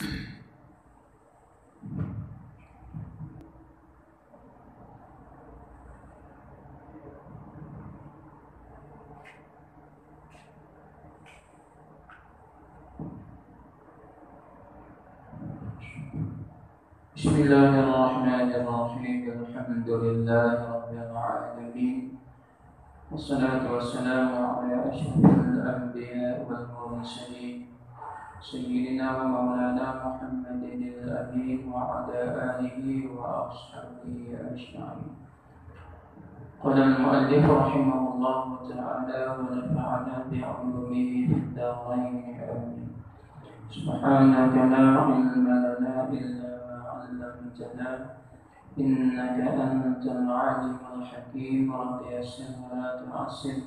Bismillahirrahmanirrahim. Alhamdulillahirabbil alamin. Wassalatu wassalamu ala asyrafil anbiya'i wal mursalin. Sayyidina wa maulana Muhammadin al-amin wa ala alihi wa ashabihi ajma'in. Qala al-mu'allif rahimahullahu ta'ala wa nafa'ana bi'ulumihi fid dharain amin. Subhanaka la ilma lana illa علمتنا إنك أنت العليم الحكيم رب يسر ولا تعسر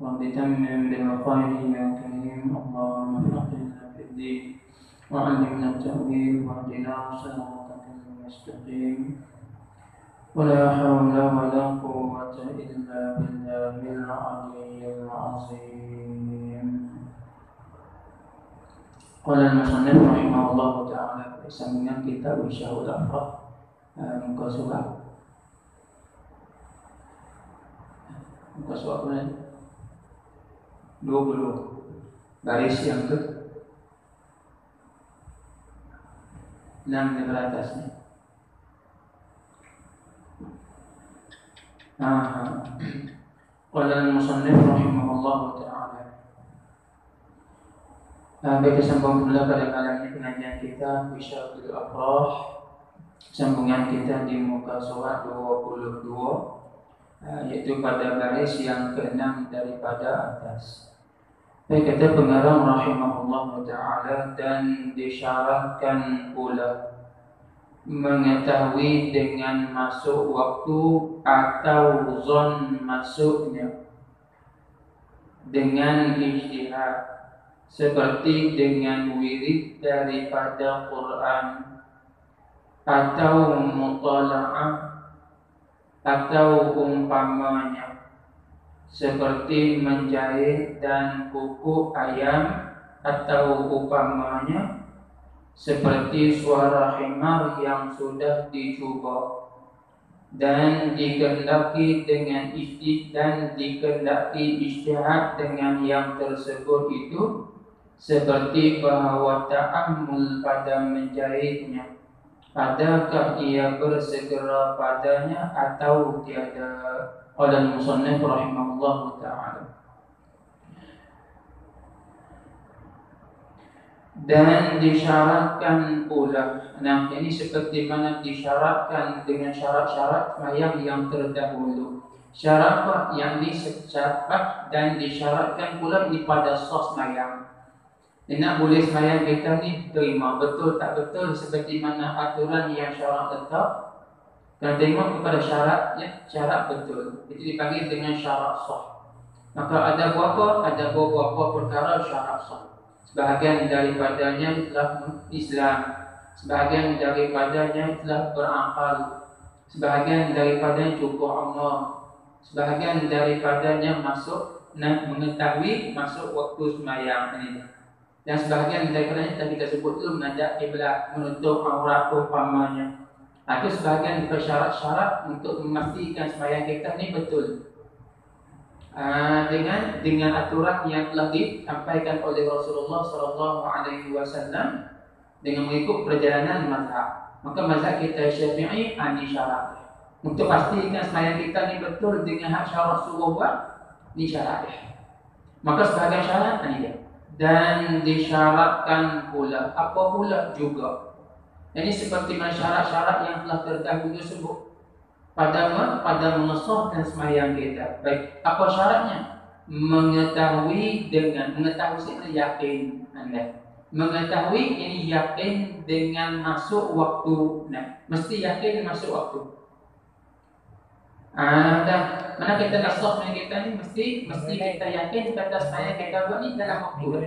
رب تمم بالخير يا كريم اللهم فقهنا في الدين وعلمنا التأويل واهدنا صراطك المستقيم ولا حول ولا قوة إلا بالله العلي العظيم. Qala al-musannif rahimahullahu ta'ala, sambungan kitab Syahul Afrah muka surat berapa? 20 baris yang ke 6 di atasnya. Qala al-musannif rahimahullahu ta'ala, baik, sambung pula pada malam ini pengajian kita Syahul Afrah, sambungan kita di muka surat 22, yaitu pada baris yang ke-6 daripada atas. Baik, kata pengarang rahimahullah ta'ala, dan disyaratkan pula mengetahui dengan masuk waktu atau zon masuknya dengan ijtihad, seperti dengan wirid daripada Quran atau mutala'ah atau umpamanya seperti menjahit dan kuku ayam, atau umpamanya seperti suara himar yang sudah dicuba dan dikehendaki dengan ijtihad dengan yang tersebut itu, seperti bahawa ta'ammul pada menjahitnya, adakah ia bersegera padanya atau tiada. Qala al-musannif rahimahullahu ta'ala, dan disyaratkan pula. Nah, ini seperti mana disyaratkan dengan syarat-syarat sembahyang yang terdahulu. Syarat yang disyarat dan disyaratkan pula di pada sos sembahyang. Nak boleh sembahyang kita ni terima betul tak betul seperti mana aturan yang syarat letak. Kalau tengok kepada syarat, ya, syarat betul, itu dipanggil dengan syarat sah. Maka ada beberapa perkara syarat sah. Sebahagian daripadanya telah Islam, sebahagian daripadanya telah berakal, sebahagian daripadanya cukup Allah, sebahagian daripadanya masuk mengetahui masuk waktu sembahyang ini. Dan sebahagian daripadanya tadi kita sebut dulu, menghadap kiblat, menutup aurat umpamanya. Itu sebahagian daripada syarat-syarat untuk memastikan sembahyang kita ni betul. Dengan aturan yang telah disampaikan oleh Rasulullah SAW dengan mengikut perjalanan mazhab. Maka mazhab kita Syafi'i ni syarat. Untuk pastikan sembahyang kita ni betul dengan hak syarat suruh buat, ni syarat. Maka sebagai syarat ni dia. Dan disyaratkan pula, apa pula juga. Ini seperti mana syarat-syarat yang telah terdahulu sebut pada mengesahkan sembahyang kita. Baik, apa syaratnya? Mengetahui sebenarnya yakin anda. Mengetahui ini yakin dengan masuk waktu. Mesti yakin masuk waktu. Dan mana kita nak sah sembahyang kita ni mesti kita yakin kata sembahyang kita buat ni dalam waktu.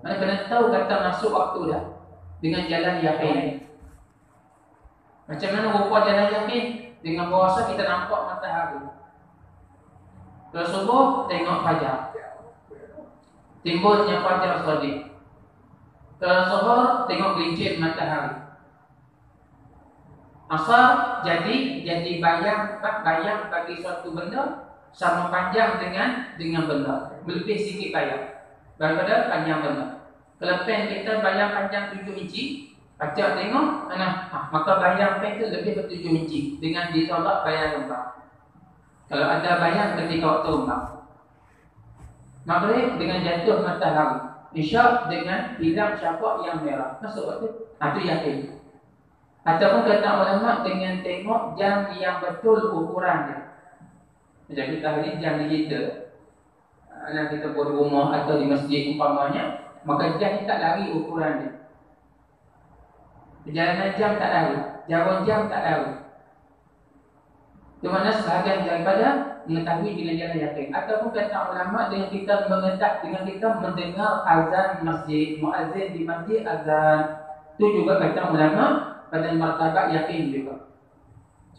Mana kena tahu kata masuk waktu dah dengan jalan yakin. Macam mana rupa jalan yakin? Dengan bahasa kita nampak matahari. Terus subuh tengok fajar. Timbulnya fajar shadiq. Kalau zuhur tengok gelincir matahari. Asar jadi bayang bagi suatu benda sama panjang dengan benda. Lebih sikit bayang daripada panjang benda. Kalau pen kita bayang panjang 7 inci, pacak tengok maka bayang pen itu lebih dari 7 inci dengan ditolak bayang lembab. Kalau ada bayang ketika waktu lembab. Maghrib dengan jatuh matahari, Isyak dengan hilang syafa yang merah. Masuk waktu? Itu yakin. Ataupun kata ulama dengan tengok jam yang betul ukurannya. Macam kita hari jam digital, kita buat rumah atau di masjid umpamanya, maka jam tak lari ukurannya. Perjalanan jam tak lari, jarum jam tak lari. Itu mana sebahagian daripada mengetahui dengan jalan yakin. Ataupun kata ulama dengan kita mendengar azan masjid, muazzin di masjid azan. Itu juga kata ulama pada martabat yakin juga.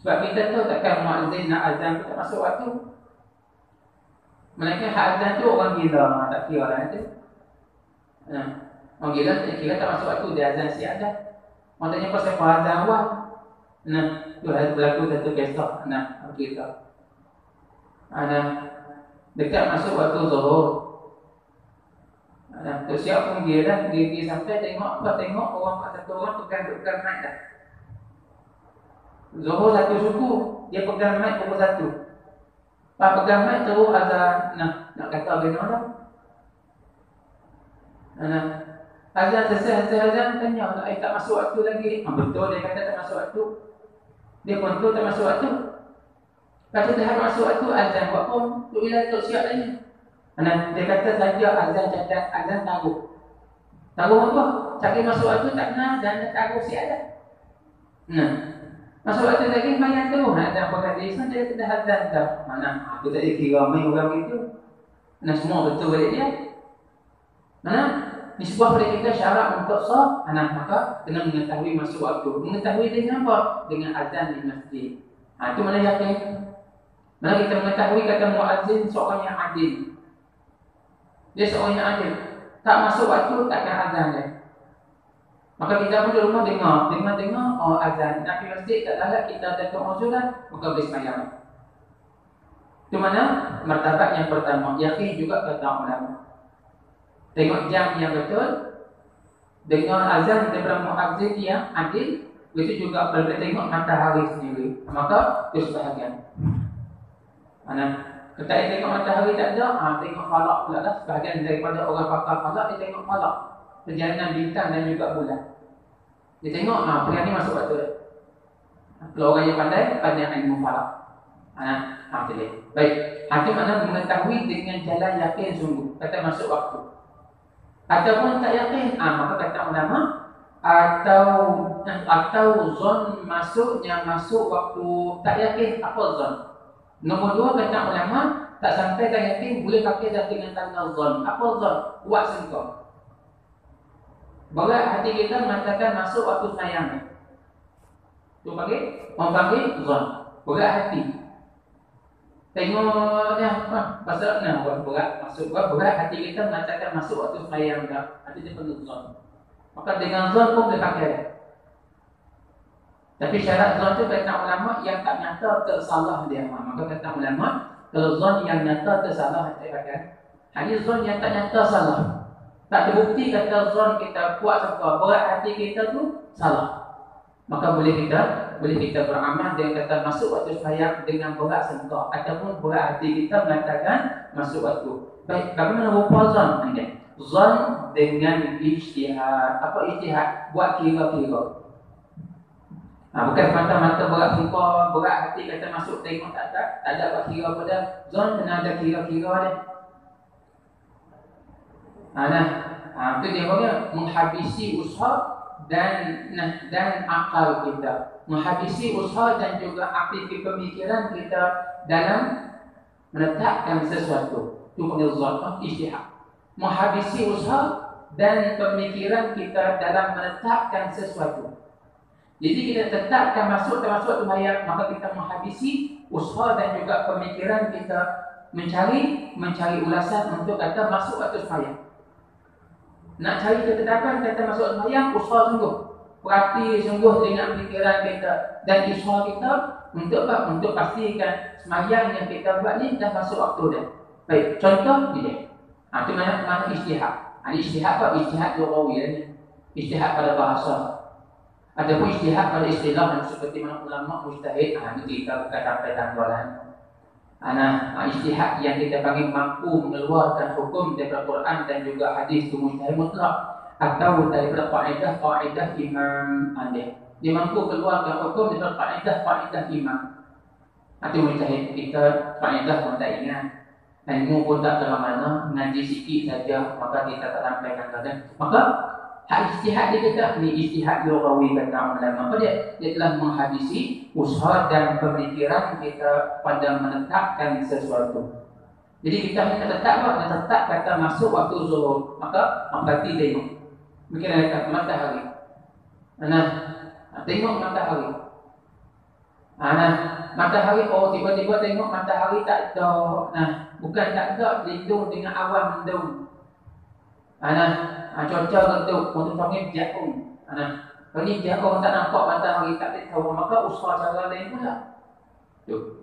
Sebab kita tahu takkan muazzin nak azan kita masuk waktu. Melainkan hak azan tu orang gila, tak kira lah itu. Orang gila tak kira tak masuk waktu dia azan siap dah. Maksudnya pasal azan awal. Tu ada berlaku satu kisah kita. Dekat masuk waktu zuhur. Tu siap pun dia dah pergi sampai tengok orang satu orang pegang mic dah. Zuhur satu suku dia pegang mic pukul 1. Pak pegang mic terus azan nak kata bagaimana dah. Azan selesai azan tanya tak masuk waktu lagi. Betul dia kata tak masuk waktu. Dia kontrol tak masuk waktu. Kata dah masuk waktu azan buat pun tu bila tu siap lagi. Dia kata saja azan catat azan taruh. Taruh apa? Cari masuk waktu tak kena azan taruh siap dah. Masuk waktu lagi bayar terus. Azan pakai lisan dia kata azan dah. Aku tak kira ramai orang itu. Semua betul balik dia. Nisbah pada kita syarat untuk sah, maka kena mengetahui masuk waktu. Mengetahui dengan apa? Dengan azan di masjid. Itu mana yakin? Mana kita mengetahui kata muazzin seorang yang adil. Dia seorang yang adil. Tak masuk waktu takkan azan dia. Maka kita pun di rumah dengar azan. Nak pergi masjid tak larat kita datang uzuran, maka boleh sembahyang. Itu mana martabat yang pertama. Yakin juga kata ulama. Tengok jam yang betul, dengar azan daripada muazzin yang adil, itu juga perlu tengok matahari sendiri. Maka itu sebahagian. Kita tengok matahari tak ada, tengok falak pula lah. Sebahagian daripada orang pakar falak, dia tengok falak, perjalanan bintang dan juga bulan. Dia tengok, perjalanan ni masuk waktu. Kalau orang yang pandai ilmu falak. Baik, itu makna mengetahui dengan jalan yakin sungguh. Kata masuk waktu. Ataupun tak yakin, maka kata ulama atau zon masuk waktu tak yakin. Apa zon? Nombor 2 kata ulama tak sampai tak yakin boleh pakai dah dengan tanda zon. Apa zon? Buat sengkau. Berat hati kita mengatakan masuk waktu sembahyang. Tu panggil zon. Berat hati. Tengok pasal berat masuk berat hati kita mengatakan masuk waktu sembahyang dah. Hati dia penuh zon. Maka dengan zon pun boleh pakai. Tapi syarat zon tu kata ulama yang tak nyata tersalah dia. Maka kata ulama kalau zon yang nyata tersalah dia pakai. Hanya zon yang tak nyata salah. Tak terbukti kata zon kita kuat sampai berat hati kita tu salah. Maka boleh kita beramal dengan kata masuk waktu sembahyang dengan berat sengkak ataupun berat hati kita mengatakan masuk waktu. Baik, bagaimana rupa zon? Zon dengan ijtihad. Apa ijtihad? Buat kira-kira. Bukan mata-mata berat sengkak, berat hati kata masuk tengok tak ada buat kira pada zon, kena ada kira-kira dia. Itu dia kata menghabisi usaha dan akal kita, menghabisi usaha dan juga aktif pemikiran kita dalam menetapkan sesuatu. Itu panggil zon, ijtihad. Menghabisi usaha dan pemikiran kita dalam menetapkan sesuatu. Jadi kita tetapkan masuk termasuk sembahyang, maka kita menghabisi usaha dan juga pemikiran kita mencari ulasan untuk kata masuk waktu sembahyang. Nak cari ketetapan kata masuk sembahyang, usaha sungguh. Perhati sungguh dengan fikiran kita dan usaha kita untuk apa? Untuk pastikan sembahyang yang kita buat ni dah masuk waktu dah. Baik, contoh ni. Itu mana ijtihad. Ijtihad apa? Ijtihad lughawi ni. Ijtihad pada bahasa. Adapun ijtihad pada istilah seperti mana ulama mujtahid, ini kita bukan sampai tanggalan. Ijtihad yang kita panggil mampu mengeluarkan hukum daripada Quran dan juga hadis itu mujtahid mutlak atau daripada kaedah imam anda. Dia mampu keluarkan hukum daripada kaedah imam. Itu mujtahid. Kita kaedah pun tak ingat, ilmu pun tak terlalu mana, ngaji sikit saja, maka kita tak sampaikan kadang. Maka hak ijtihad dia kata ni ijtihad lughawi kata ulama. Apa dia? Dia telah menghabisi usaha dan pemikiran kita pada menetapkan sesuatu. Jadi kita nak tetap apa? Nak tetap kata masuk waktu zuhur. Maka berarti tengok. Mungkin ada matahari. Tengok matahari. Matahari, tiba-tiba tengok matahari tak ada. Bukan tak ada, lindung dengan awan mendung. Cuaca redup, untuk panggil jauh. Kalau ni jauh tak nampak matahari, tak tahu, maka usaha cara lain pula.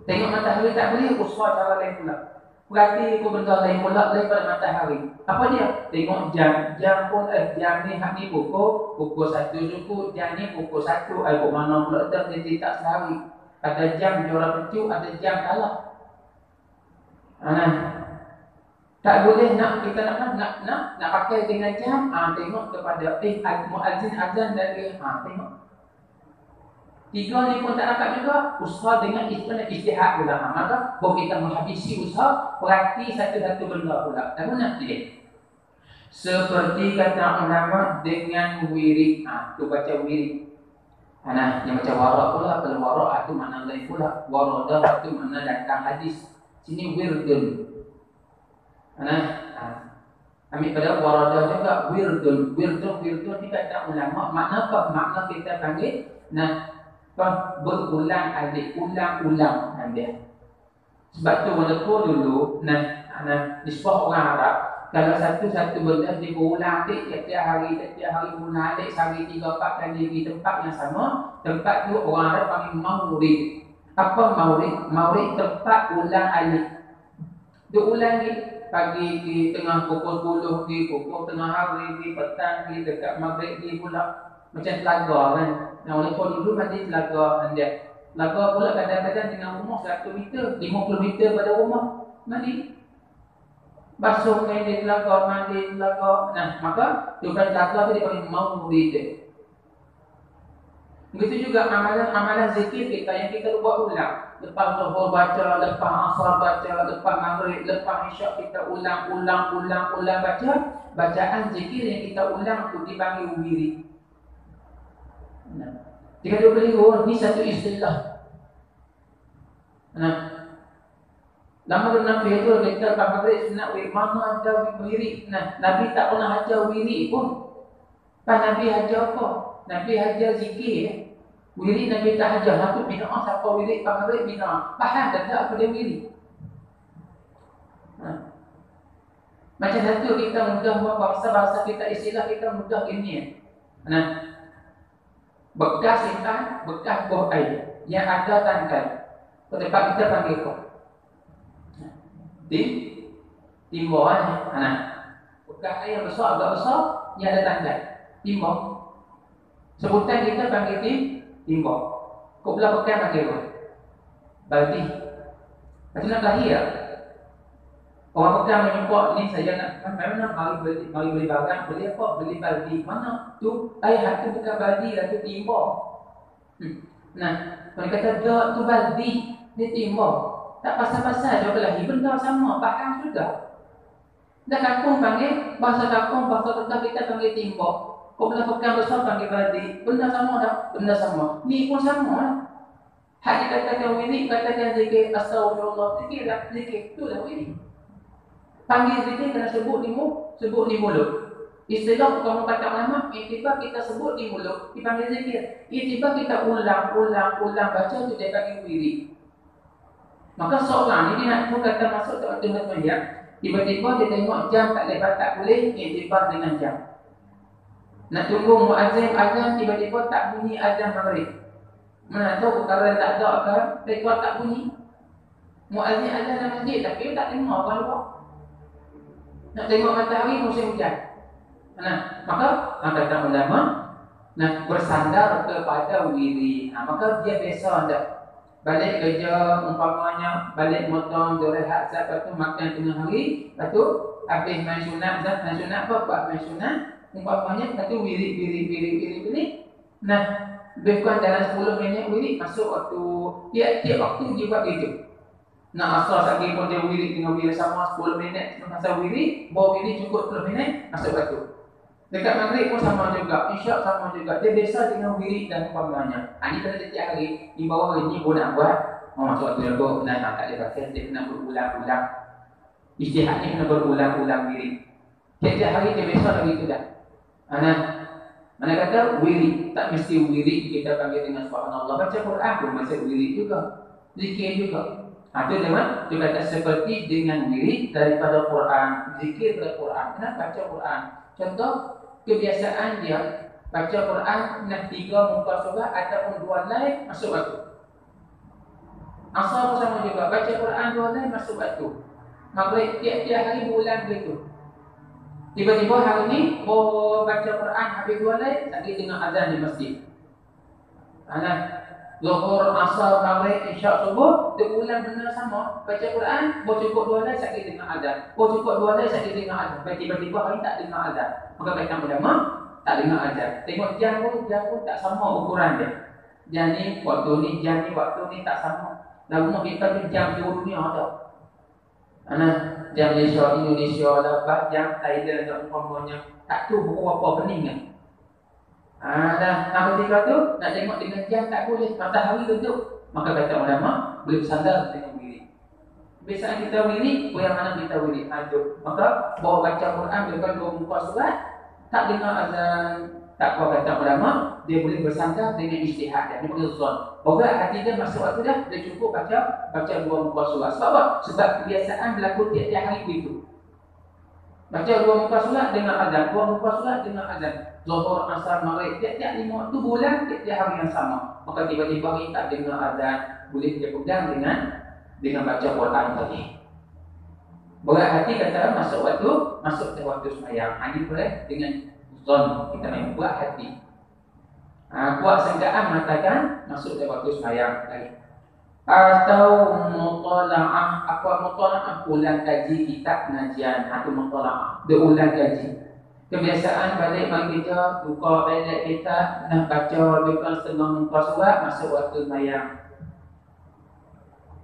Tengok matahari tak boleh, usaha cara lain pula. Berarti aku benda lain pula daripada matahari. Apa dia? Tengok jam. Jam pun jam ni hak ni pukul 1 suku, jam ni pukul 1. Pukul mana pula dah dia tak sehari. Ada jam juara pecu, ada jam kalah. Tak boleh kita nak pakai dengan jam. Tengok kepada muazzin azan dari tengok. Tiga ni pun tak dapat juga. Usaha dengan ijtihad pula. Maka baru kita menghabisi usaha, perhati satu-satu benda pula. Tak guna dia. Seperti kata ulama dengan wirid. Tu baca wirid. Yang baca warak pula. Kalau warak tu makna lain pula. Waradah tu makna datang hadis. Sini wirdun. Ambil pada waradah juga wirdun ni kata ulama. Makna apa? Makna kita panggil berulang alik, ulang-ulang dia. Sebab tu walaupun dulu nisbah orang Arab, kalau satu-satu benda dia berulang alik tiap hari ulang alik sehari 3-4 kali di tempat yang sama. Tempat tu orang Arab panggil maurid. Apa maurid? Maurid tempat ulang alik. Dia ulang ni pagi di tengah pukul 10 di pukul tengah hari di petang di dekat maghrib di pula macam telaga kan. Walaupun dulu masih telaga dia. Telaga pula kadang-kadang dengan rumah 100 meter, 50 meter pada rumah. Mandi. Basuh kain di telaga, mandi telaga. Maka tujuan telaga tu dipanggil maurid. Begitu juga amalan zikir kita yang kita buat ulang. Lepas zuhur baca, lepas asar baca, lepas maghrib, lepas isyak kita ulang baca. Bacaan zikir yang kita ulang tu dipanggil wirid. Jika dia beli ni satu istilah. Lama Nabi itu kita maghrib nak wirid, mana ada wirid. Nabi tak pernah ajar wirid pun. Nabi ajar apa? Nabi ajar zikir. Wirid Nabi tak ajar. Aku bina'ah siapa wirid maghrib bina'ah. Faham tak apa dia wirid? Macam satu kita mudah buat bahasa kita, istilah kita mudah ini. Bekas simpan, bekas buah air yang ada tangkai. Tempat kita panggil kau. Timbul bekas air besar, agak besar yang ada tangkai. Timbul. Sebutan kita panggil timbul. Kau belah bekas panggil kau. Baldi. Macam nak lahir. Orang pegang menyumpah ni saya nak mari beli barang, beli apa? Beli baldi. Mana tu? Air tu bukan baldi lah, tu timbul. Mereka kata tu baldi, dia timbul. Tak pasal-pasal dia berlahi benda sama, faham juga. Dah kampung panggil, bahasa kampung, bahasa tetap kita panggil timbul. Kau belah pegang besar panggil baldi. Benda sama dah, benda sama. Ni pun sama lah. Hak dikatakan wirid, katakan zikir, astagfirullah, zikir lah, zikir. Tu lah wirid. Panggil zikir kena sebut di mulut. Istilah bukan kata ulama, iktibar kita sebut di mulut, dipanggil zikir. Iktibar kita ulang baca tu dia panggil wirid. Maka seorang ni dia nak tahu kata masuk ke tengah sembahyang, tiba-tiba dia tengok jam tak lepas tak boleh, iktibar dengan jam. Nak tunggu muazzin azan tiba-tiba tak bunyi azan maghrib. Mana tahu perkara tak ada ke rekod tak bunyi. Muazzin azan dalam masjid tapi tak dengar orang luar. Nak tengok matahari musim hujan. Maka kata ulama, bersandar kepada wirid. Maka dia biasa dah. Balik kerja umpamanya, balik motong, rehat lepas tu makan tengah hari, lepas tu habis main sunat, main sunat apa? Buat main sunat. Umpamanya, lepas tu wirid. Lebih kurang dalam 10 minit wirid masuk waktu. Tiap waktu dia buat gitu. Nak asal lagi pun dia wirid dengan wirid sama 10 minit masa wirid, bawa wirid cukup 10 minit masuk waktu. Dekat maghrib pun sama juga, isyak sama juga. Dia biasa dengan wirid dan umpamanya. Ini kena setiap hari, di bawah ini pun nak buat. Masuk waktu lebih, tak boleh pakai, dia kena berulang-ulang. Istihad ni kena berulang-ulang wirid. Setiap hari dia biasa lagi itu dah. Mana kata wirid, tak mesti wirid kita panggil dengan subhanallah. Baca Quran pun masih wirid juga, zikir juga. Itu dia kata seperti dengan wirid daripada Quran, zikir daripada Quran. Kenapa baca Quran? Contoh kebiasaan dia baca Quran 3 muka surah ataupun 2 line masuk waktu. Asal pun sama juga, baca Quran 2 line masuk waktu. Maghrib tiap-tiap hari bulan begitu. Tiba-tiba hari ni baca Quran habis 2 line lagi dengar azan di masjid. Zuhur, asar, maghrib, isyak, subuh, dia ulang benda sama. Baca Quran, cukup 2 line sakit dengar azan. Cukup 2 line sakit dengar azan. Tiba-tiba hari tak dengar azan. Maka kata ulama, tak dengar azan. Tengok jam pun tak sama ukuran dia. Jam ni waktu ni, jam ni waktu ni tak sama. Dan rumah kita tu jam seluruh dunia ada. Jam Malaysia, Indonesia, lepas jam Thailand dan umpamanya. Tak tu buku apa pening kan? Ketika tu nak tengok dengan jam tak boleh, matahari duduk. Maka kata ulama boleh bersandar dengan wirid. Biasanya kita wirid, yang mana kita wirid? Maka bawa baca Quran dengan 2 muka surat, tak dengar azan, tak apa kata ulama, dia boleh bersandar dengan ijtihad dia panggil zon. Bahawa hati dia masuk waktu dah, dia cukup baca 2 muka surat. Sebab apa? Sebab kebiasaan berlaku tiap-tiap hari begitu. Baca 2 muka surat dengan azan, 2 muka surat dengan azan. Zuhur, asar, maghrib, tiap-tiap 5 waktu bulan, tiap-tiap hari yang sama. Maka tiba-tiba hari tak dengar azan, boleh dia pegang dengan baca Quran tadi. Berat hati kata masuk ke waktu sembahyang. Ini boleh dengan zon, kita main buat hati. Kuat sangkaan mengatakan masuk ke waktu sembahyang lagi. Atau mutalaah, mutalaah ulang kaji kitab pengajian atau mutalaah, dia ulang kaji. Kebiasaan balik pagi kita buka balik kita nak baca lebih setengah muka surat masuk waktu sembahyang.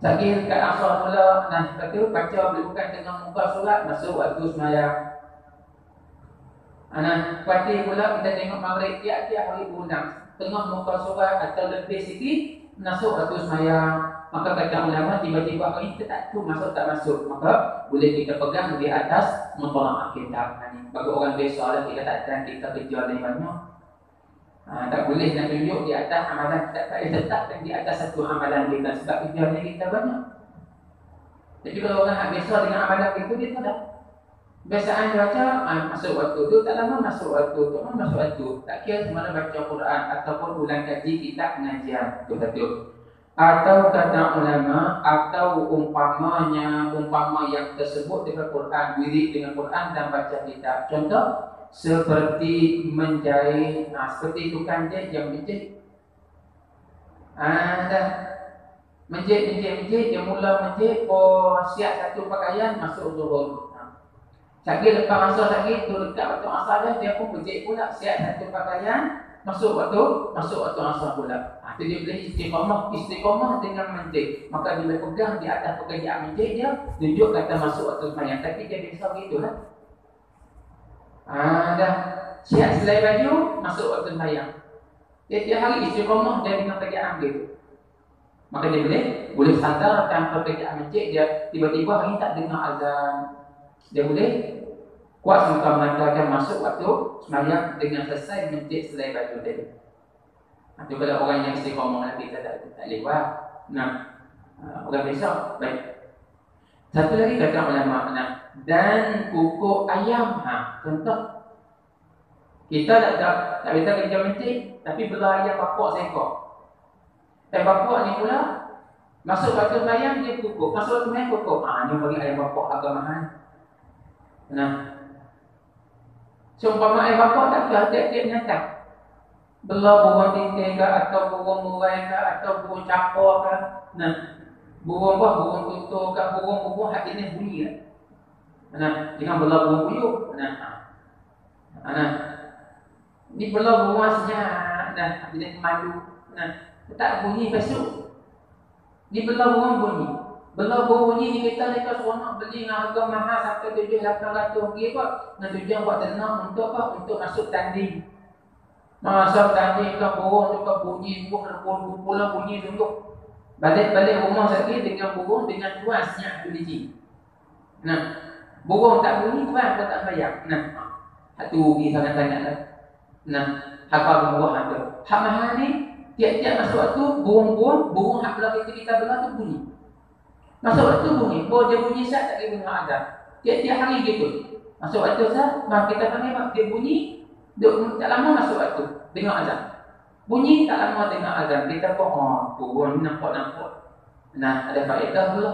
Sakit kat asar pula kata baca bukan tengah muka surat masuk waktu sembahyang. Pati pula kita tengok maghrib tiap-tiap hari berulang tengah muka surat atau lebih sikit masuk waktu sembahyang. Maka kata ulama tiba-tiba hari kita tak tahu masuk tak masuk, maka boleh kita pegang di atas mutalaah kitab. Bagi orang biasa lah kita kita kerja lebih banyak. Tak boleh nak tunjuk di atas amalan kita, tak letakkan di atas satu amalan kita sebab kerja kita banyak. Jadi kalau orang biasa dengan amalan itu dia tak. Biasaan baca masuk waktu tu, tak lama masuk waktu tu, masuk waktu. Tak kira mana baca Quran ataupun ulang kaji kitab pengajian betul-betul. Atau kata ulama, atau umpama yang tersebut dengan Quran, wirid dengan Quran dan baca kitab. Contoh seperti menjahit, seperti tukang jahit yang menjahit. Menjahit, dia mula menjahit, siap satu pakaian masuk zuhur. Sakit lepas masa sakit tu dekat waktu asar dia pun menjahit pula, siap satu pakaian masuk waktu asar pula. Itu dia boleh istiqamah dengan menjahit. Maka dia boleh pegang di atas pekerjaan menjahit dia, tunjuk kata masuk waktu sembahyang. Tapi dia biasa begitulah. Dah siap selai baju, masuk waktu sembahyang. Tiap hari istiqamah dia dengan pekerjaan begitu. Maka dia boleh sandarkan pekerjaan menjahit dia. Tiba-tiba hari tak dengar azan, dia boleh kuat sangka mengatakan masuk waktu sembahyang dengan selesai menjahit selai baju dia. Itu kalau orang yang istiqamah nanti kita tak lewat. Orang biasa baik. Satu lagi kata ulama dan kuku ayam. Contoh Kita tak bisa kerja mencik, tapi belah ayam bapak seekor. Bapak ni pula masuk waktu sembahyang dia pukul, masuk waktu sembahyang pukul. Ni bagi ayam bapak agak mahal. Nah, seumpama ayam bapak tak ada tiap-tiap nyata. Belah burung tintin ke, atau burung murai ke, atau burung capar ke. Nah, burung apa? Burung tutur ke, burung hak jenis bunyi ke. Nah, jangan belah burung puyuh. Nah, ni belah burung senyap. Nah, jenis madu. Nah, tak bunyi besok. Ni belah burung bunyi. Belah burung bunyi ni kita seronok beli dengan harga mahal sampai 700-800 ringgit kot. Nah, tujuan buat tenang untuk apa? Untuk masuk tanding. Masa tanding ke burung juga bunyi, burung pula bunyi sungguh. Balik rumah sakit dengan burung dengan tuan senyap biji. Nah, burung tak bunyi tuan pun tak bayar. Nah, hak tu pergi sangat-sangat lah. Nah, apa buah tu? Hak mahal ni tiap-tiap masuk waktu burung hak belah kita belah tu bunyi. Masuk waktu bunyi, dia bunyi sat tak kira dengan azan. Tiap-tiap hari gitu. Masuk waktu sat, kita panggil dia bunyi, dia tak lama masuk waktu dengan azan. Bunyi tak lama dengan azan. Kita pun burung nampak. Nah, ada faedah pula.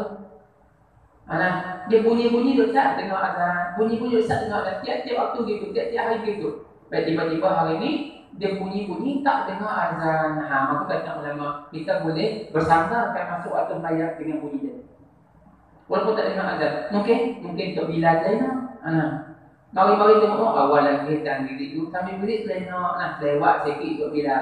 Nah, dia bunyi dia tak dengan azan. Bunyi sat dengan azan. Tiap-tiap waktu gitu, tiap-tiap hari gitu. Baik tiba-tiba hari ni dia bunyi tak dengar azan. Maka kata ulama, kita boleh bersandarkan masuk waktu sembahyang dengan bunyi dia. Walaupun tak dengar azan. Mungkin untuk bila lain. Mari tengok awal lagi dan diri tu sambil beri lena lewat sikit untuk bila.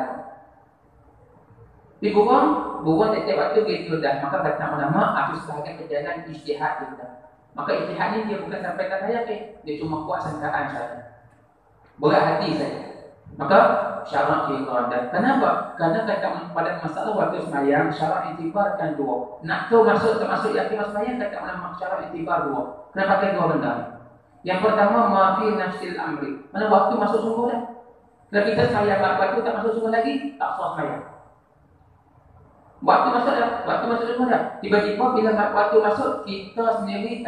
Di burung tiap waktu gitu dah. Maka kata ulama, itu sebahagian perjalanan ijtihad kita. Maka ijtihad ni dia bukan sampai tak ayat dia cuma kuat sangkaan saja. Berat hati saja. Maka syarat iqadah. Kenapa? Kerana kata pada masalah waktu sembahyang syarat iktibar kan dua. Nak tahu masuk tak masuk yakin masuk sembahyang kata ulama syarat iktibar dua. Kenapa pakai dua benda? Yang pertama mafi nafsil amri. Mana waktu masuk sungguh dah. Kalau kita sembahyang waktu tak masuk sungguh lagi, tak sah sembahyang. Waktu masuk sungguh dah. Tiba-tiba bila waktu masuk kita sendiri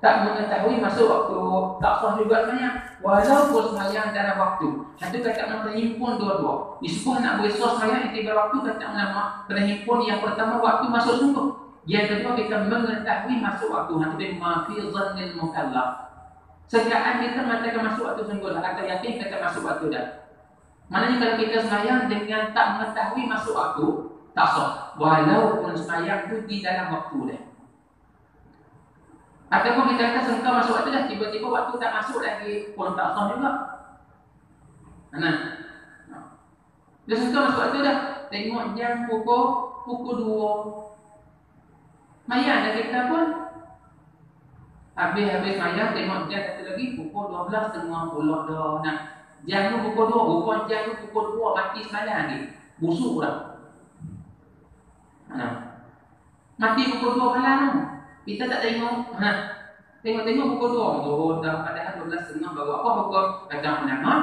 tak mengetahui masuk waktu, tak sah juga sembahyang. Walaupun sembahyang dalam waktu. Itu kata ulama himpun dua-dua. Disebut nak beri sah sembahyang iktibar waktu kata ulama kena himpun yang pertama waktu masuk sungguh. Yang kedua kita mengetahui masuk waktu. Itu mafi zannil mukallaf. Sekarang kita mengatakan masuk waktu sungguh dah atau yakin kata masuk waktu dah. Maknanya kalau kita sembahyang dengan tak mengetahui masuk waktu, tak sah. Walaupun sembahyang itu di dalam waktu dah. Ataupun kita kata sangka masuk waktu dah, tiba-tiba waktu tak masuk lagi pun tak sah juga. Dia sangka masuk waktu dah, tengok jam pukul 2. Mayang dah kita pun habis mayang tengok jam satu lagi pukul 12.50 dah. Jam tu pukul 2, bukan jam tu pukul 2 mati sembahyang lagi. Busuk dah. Mati pukul 2 malam. Kita tak tengok. Tengok pukul 2 dah padahal 12.30 baru apa pukul kata ulama.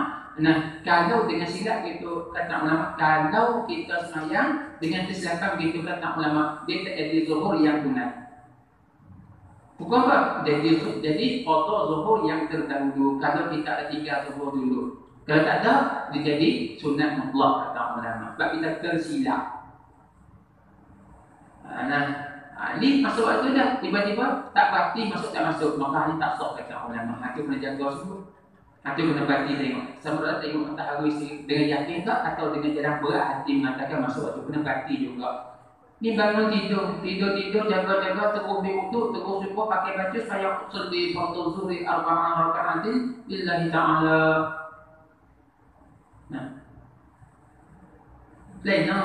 Kalau dengan silap gitu kata ulama, kalau kita sembahyang dengan kesilapan gitu kata ulama, dia tak jadi zuhur yang benar. Bukan apa? Jadi qada zuhur yang terdahulu. Kalau kita ada 3 zuhur dulu. Kalau tak ada, dia jadi sunat mutlak kata ulama. Sebab kita tersilap. Ini masuk waktu dah. Tiba-tiba tak pasti masuk tak masuk. Maka ini tak sah kata ulama. Itu kena jaga semua. Itu kena berhati tengok. Sama ada tengok matahari dengan yakin tak atau dengan jalan berat hati mengatakan masuk waktu. Kena berhati juga. Ni bangun tidur jaga-jaga terus berwuduk terus lupa pakai baju supaya usolli fardhu zuhri 4 rakaatin lillahi ta'ala. Lena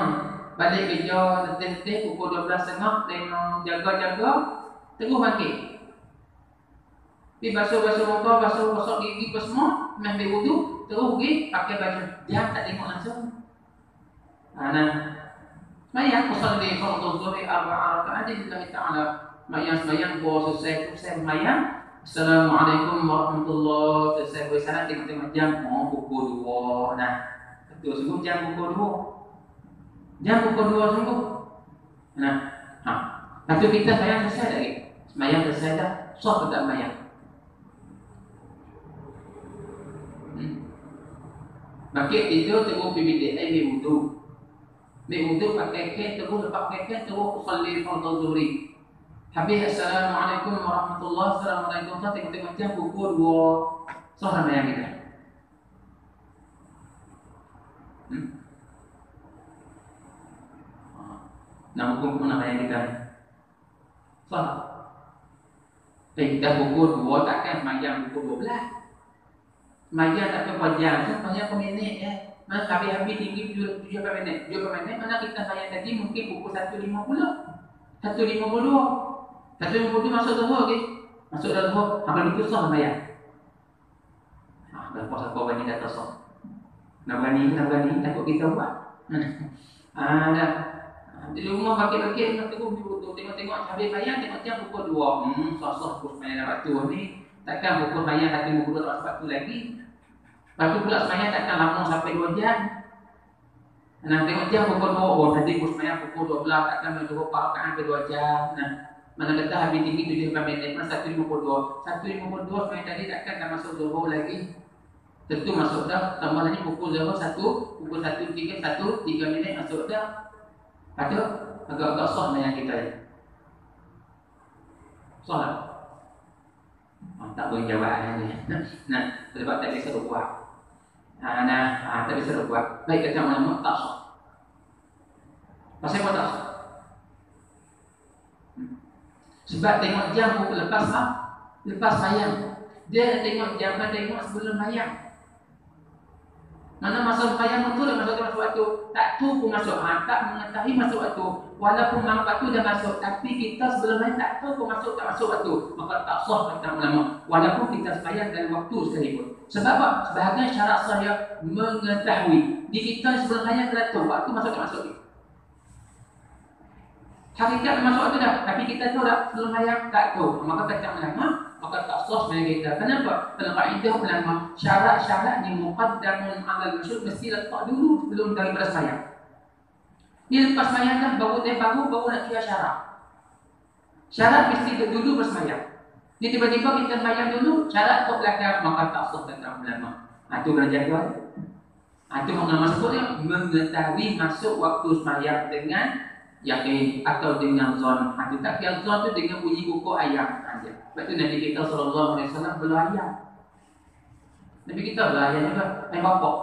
balik kerja letih-letih pukul 12.30 lena jaga-jaga terus bangkit. Pergi basuh muka, basuh gigi apa semua, ambil wuduk, terus pergi pakai baju. Dia tak tengok langsung. Mayang usolli fardhu zuhri 4 rakaatin lillahi ta'ala. Mayang selesai mayang. Assalamualaikum warahmatullahi wabarakatuh. Selesai salat tengok jam pukul 2. Betul sungguh jam pukul 2. Jam pukul 2 sungguh. Itu kita sembahyang selesai lagi. Sembahyang selesai dah. Sah tak sembahyang? Bangkit tidur terus pergi bilik air ambil wudu. Ambil wudu pakai kain terus lepas kain terus usolli fardhu zuhri. Habis assalamualaikum warahmatullahi wabarakatuh. Tengok-tengok jam pukul 2 sore yang kita. Nah, pukul mana yang kita? Salah. Kita pukul 2 takkan semayang pukul 12. Semayang tak berapa jam, semayang per minit ya. Mana habis-habis tinggi 7 per minit. 7 per minit mana kita semayang tadi mungkin pukul 1.50. 1.52. 1.50 masuk zuhur ke? Masuk dalam zuhur. Apa itu sah semayang? Dah puasa kau berani kata sah. Nak berani, takut kita buat. Dah. Di rumah bakit-bakit nak tengok habis bayar tengok jam pukul 2. Sah pukul semayang waktu ni. Takkan pukul semayang 1.50 tak waktu lagi. Lepas tu pula semayang takkan lama sampai 2 jam. Nah, tengok jam pukul 2. Oh, tadi pukul semayang pukul 12. Takkan menunggu rakaat sampai 2 jam. Nah, mana kata habis tinggi 7 minit. Mana 1.52. 1.52 semayang tadi takkan tak masuk zuhur lagi. Tentu masuk dah. Tambah lagi pukul zuhur 1. Pukul 1.3 minit masuk dah. Ada agak-agak sah dengan kita ni. Sah tak? Tak boleh jawab ni. Nah, sebab tak bisa buat. Tak bisa buat. Baik kata ulama tak sah. Pasal apa tak sah? Sebab tengok jam pukul lepas sayang. Dia tengok jam, tengok sebelum sayang. Mana masuk sayang betul dah masuk waktu. Tak tu pun masuk. Tak mengetahui masuk waktu. Walaupun waktu dah masuk, tapi kita sebelum lain tak tahu pun masuk tak masuk waktu. Maka tak sah kata ulama. Walaupun kita semayang dalam waktu sekalipun. Sebab apa? Sebahagian syarat saya mengetahui. Di kita sebelum lain kita tahu waktu masuk tak masuk. Hakikat masuk waktu dah, tapi kita tahu dah sebelum lain tak tahu. Maka kata ulama, maka tak sah semayang kita. Kenapa? Kerana kaedah ulama, syarat-syarat ni muqaddamun 'alal masyhur mesti letak dulu sebelum daripada semayang. Ni lepas semayang kan baru nak kira syarat. Syarat mesti dulu bersemayang. Ni tiba-tiba kita semayang dulu, syarat tu belakang, maka tak sah kata ulama. Itu kena jaga. Itu ulama sebutnya mengetahui masuk waktu semayang dengan yakin atau dengan zon. Itu tak yang zon tu dengan bunyi buku ayam saja. Sebab tu Nabi kita SAW belayar. Nabi kita belayar juga. Ayam bapak.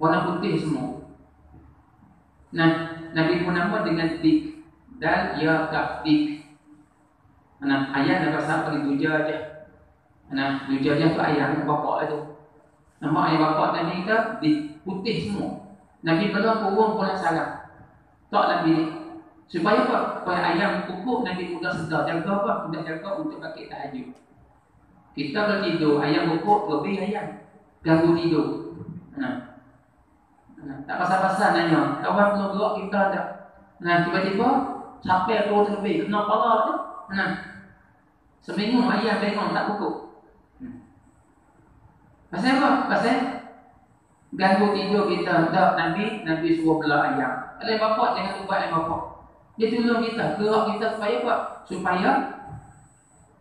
Warna putih semua. Nah, Nabi pun nama dengan dik. Dan ya dik. Nah, ayam dah pasal paling tuja aja. Nah, tuja aja tu ayam bapak itu. Nama ayam bapak Nabi kita dik. Putih semua. Nabi belum kurung pula salam. Tak Nabi. Supaya apa? Supaya ayam pupuk Nabi mudah sedar. Jaga apa? Mudah jaga untuk pakai tahajud. Kita kalau tidur, ayam pupuk lebih ayam. Ganggu tidur. Tak pasal-pasal nanya. Kawan belum gerak kita ada. Tiba-tiba sampai tu terlebih. Kena kepala tu. Seminggu ayam bangun tak pupuk. Pasal apa? Pasal ganggu tidur kita. Tak, Nabi suruh belah ayam. Kalau bapak jangan lupa ayam bapak. Dia tolong kita, gerak kita supaya apa? Supaya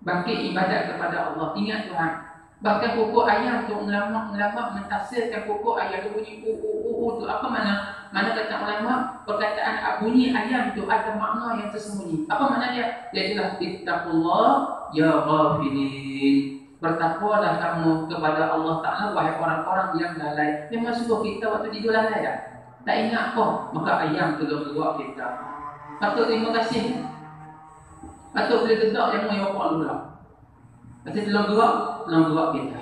bangkit ibadat kepada Allah. Ingat Tuhan. Bahkan pokok ayam tu ulama mentafsirkan pokok ayam tu bunyi tu apa mana? Mana kata ulama perkataan bunyi ayam tu ada makna yang tersembunyi. Apa makna dia? Ialah ittaqullah ya ghafilin. Bertakwalah kamu kepada Allah Ta'ala wahai orang-orang yang lalai. Memang suruh kita waktu tidur lalai dah. Tak ingat apa? Maka ayam tu gerak kita. Patut terima kasih. Patut boleh gedak yang mau apa dulu lah. Pasal dalam gerak kita.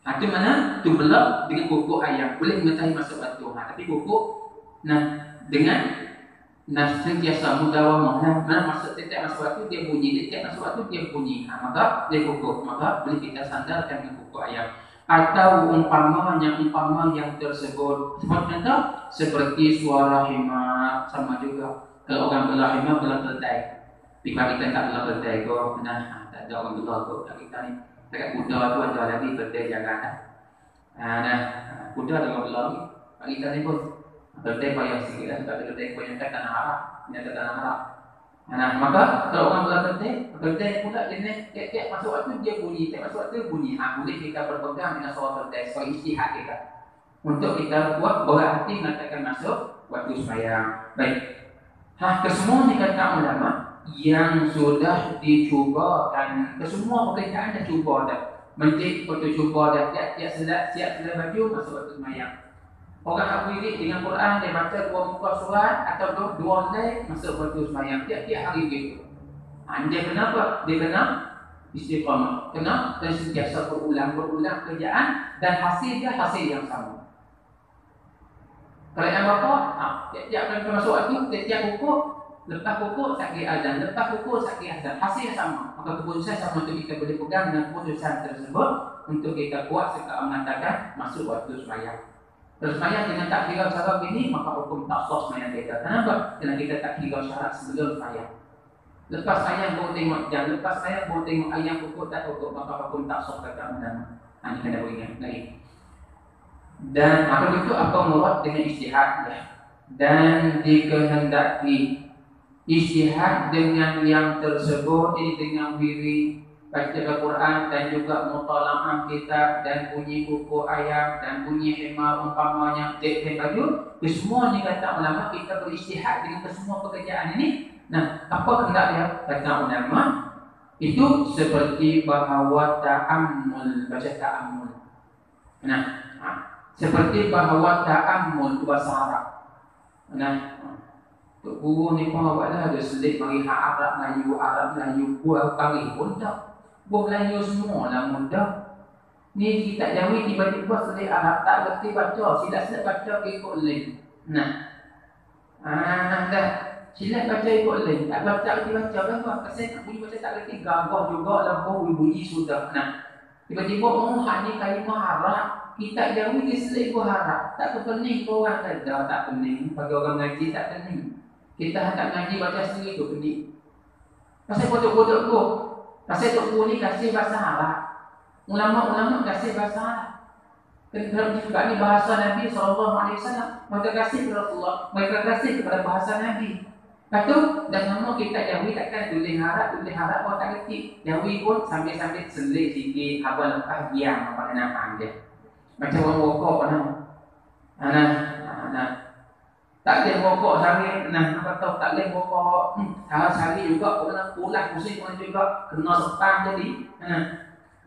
Itu mana? Tu belak dengan pokok ayam. Boleh mengetahui masa waktu. Tapi pokok dengan sentiasa mudawamah. Mana masa setiap masa waktu dia bunyi. Setiap masa waktu dia bunyi. Maka dia pokok. Maka boleh kita sandarkan dengan pokok ayam. Atau umpama yang tersebut. Sebabnya seperti suara himar sama juga. Kalau orang belah himar belah keledai. Tapi kalau kita tak belah keledai kau tak ada orang belah kau. Kita ni dekat kuda tu ada lagi keledai jangan. Kuda ada orang belah ni. Kalau kita ni pun keledai payah sikit lah. Sebab keledai payah kan tanah harap. Ini ada tanah harap. Maka kalau orang belah keledai pula dia tiap masuk waktu dia bunyi. Tiap masuk waktu bunyi. Boleh kita berpegang dengan suara keledai. Soal istihad kita. untuk kita buat berhati mengatakan masuk waktu sembahyang. Baik. Kesemua ni kata ulama yang sudah dicubakan, kesemua pekerjaan dah cuba dah. Menteri waktu cuba dah, tiap-tiap siap selat baju masuk waktu sembahyang. Orang hak wirid dengan Quran, dia baca 2 muka surat atau 2 line masuk waktu sembahyang tiap-tiap hari begitu. Dia kenapa? Dia kena istiqamah, kena dan sentiasa berulang kerjaan dan hasil dia hasil yang sama. Kalau yang bapa, tiap-tiap kali masuk waktu, tiap-tiap pukul, lepas pukul sakit azan, lepas pukul sakit azan, hasil sama. Maka keputusan sama untuk kita boleh pegang dengan keputusan tersebut untuk kita kuat serta mengatakan masuk waktu sembahyang. Terus sembahyang dengan tak kira syarat ini, maka hukum tak sah sembahyang kita. Kenapa? Kerana kita tak kira syarat sebelum sembahyang. Lepas sembahyang baru tengok jam, lepas sembahyang baru tengok ayam pukul tak pukul, maka hukum tak sah kata ulama. Ini kena beringat lagi. Dan maka itu apa murad dengan ijtihad ya. Dan dikehendaki ijtihad dengan yang tersebut ini dengan diri baca Al-Quran dan juga mutalaah kitab dan bunyi buku ayam dan bunyi himar umpamanya tip baju, semua ni kata ulama kita berijtihad dengan semua pekerjaan ini. Nah, apa hendak dia kata ulama itu seperti bahawa ta'ammul, baca ta'ammul. Nah, seperti bahawa ta'ammul itu bahasa Arab. Nah, Tok Guru ni pun awaklah ada selit mari Arab Melayu buah pagi pun tak. Buah Melayu semua lah mudah. Ni kita Jawi tiba-tiba selit Arab tak berarti baca, silap-silap baca ikut link. Nah. Dah silap baca ikut link. Tak baca baca kan pasal nak bunyi baca tak berarti gagah juga lampu bunyi sudah. Nah. Tiba-tiba hak ni kalimah Arab, kita Jawi diselit buah Arab. Tak pening kau orang kata tak pening, bagi orang ngaji tak pening. Kita hendak ngaji baca sendiri tu pening. Pasal bodoh-bodoh tu. Pasal Tok Guru ni kasih bahasa Arab. Ulama-ulama kasih bahasa Arab. Kerana juga ni bahasa Nabi SAW. Mereka kasih kepada Allah. Mereka kasih kepada bahasa Nabi. Lepas tu, dan nama kita Jawi takkan tulis Arab orang tak kerti. Jawi pun sambil-sambil selit sikit. Abang lepas diam apa nama dia. Macam orang rokok nah. Tak boleh rokok sehari, apa tahu tak boleh rokok sehari juga, kena pulas pusing juga, kena sepang jadi.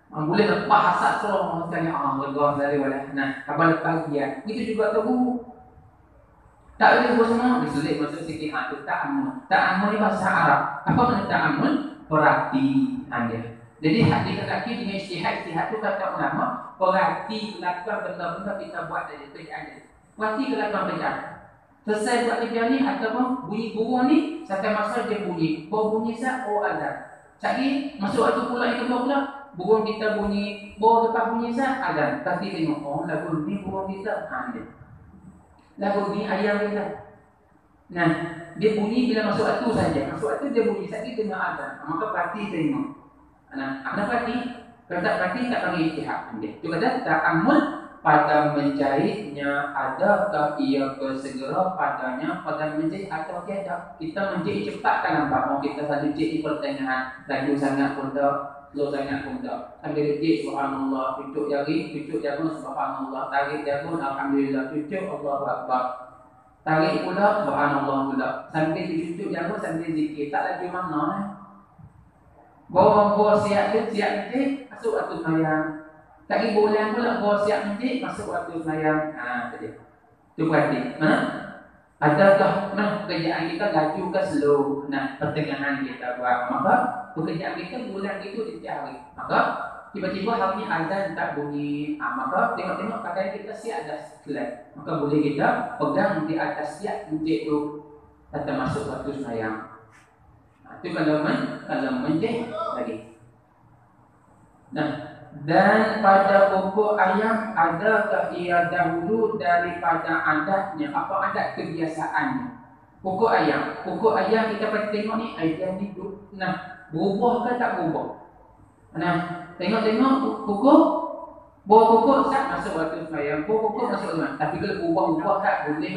Boleh lepas hasad seorang sekali, bergawah dari wadah. Kapan lepas dia, itu juga tahu. Tak boleh buat semua, diselit masuk sikit, itu ta'ammul. Ta'ammul ni bahasa Arab. Apa makna ta'ammul? Perhatian dia. Jadi hati kaki dengan ijtihad tu kata ulama, perhati kelakuan benda-benda kita buat dari kerjaan dia. Perhati kelakuan kerjaan. Selesai buat kerja ni ataupun bunyi burung ni sampai masa dia bunyi. Bunyi sah, azan. Sekali masuk waktu pula yang kedua pula, burung kita bunyi, lepas bunyi sah, azan. Tapi tengok, lagu ni burung kita, dia. Lagu ni ayam kita. Nah, dia bunyi bila masuk waktu saja. Masuk waktu dia bunyi, sekali tengok azan. Maka perhati tengok. Apa perhati? Kalau tak perhati tak panggil ijtihad. Itu kata ta'ammul pada mencarinya, adakah ia bersegera padanya pada mencari atau tiada. Kita mencari cepat kan nampak, mau kita selalu cek di pertengahan, laju sangat pun tak, slow sangat pun tak. Sambil cek subhanallah, cucuk jari, cucuk jagung subhanallah, tarik jagung alhamdulillah, cucuk Allahu Akbar, tarik pula subhanallah pula, sambil cucuk jagung sambil zikir, tak laju mana bawa siap je, masuk waktu sembahyang. Tak bulan pula bawa siap masjid masuk waktu sembahyang. Tadi. Tu berarti, adakah pekerjaan kita laju ke slow? Pertengahan kita buat. Maka pekerjaan kita bulan itu setiap hari. Maka tiba-tiba hari ni azan tak bunyi. Maka tengok-tengok pakaian kita siap dah selesai. Maka boleh kita pegang di atas siap masjid tu kata masuk waktu sembahyang. Itu kalau menjeh lagi. Dan pada pokok ayam adakah ia dahulu daripada adatnya? Apa adat kebiasaannya? Pokok ayam kita pasti tengok ni ayam ni berubah ke tak berubah? Tengok pokok bawa pokok sat masuk waktu sembahyang, bawa pokok masuk sembahyang. Tapi kalau berubah tak boleh.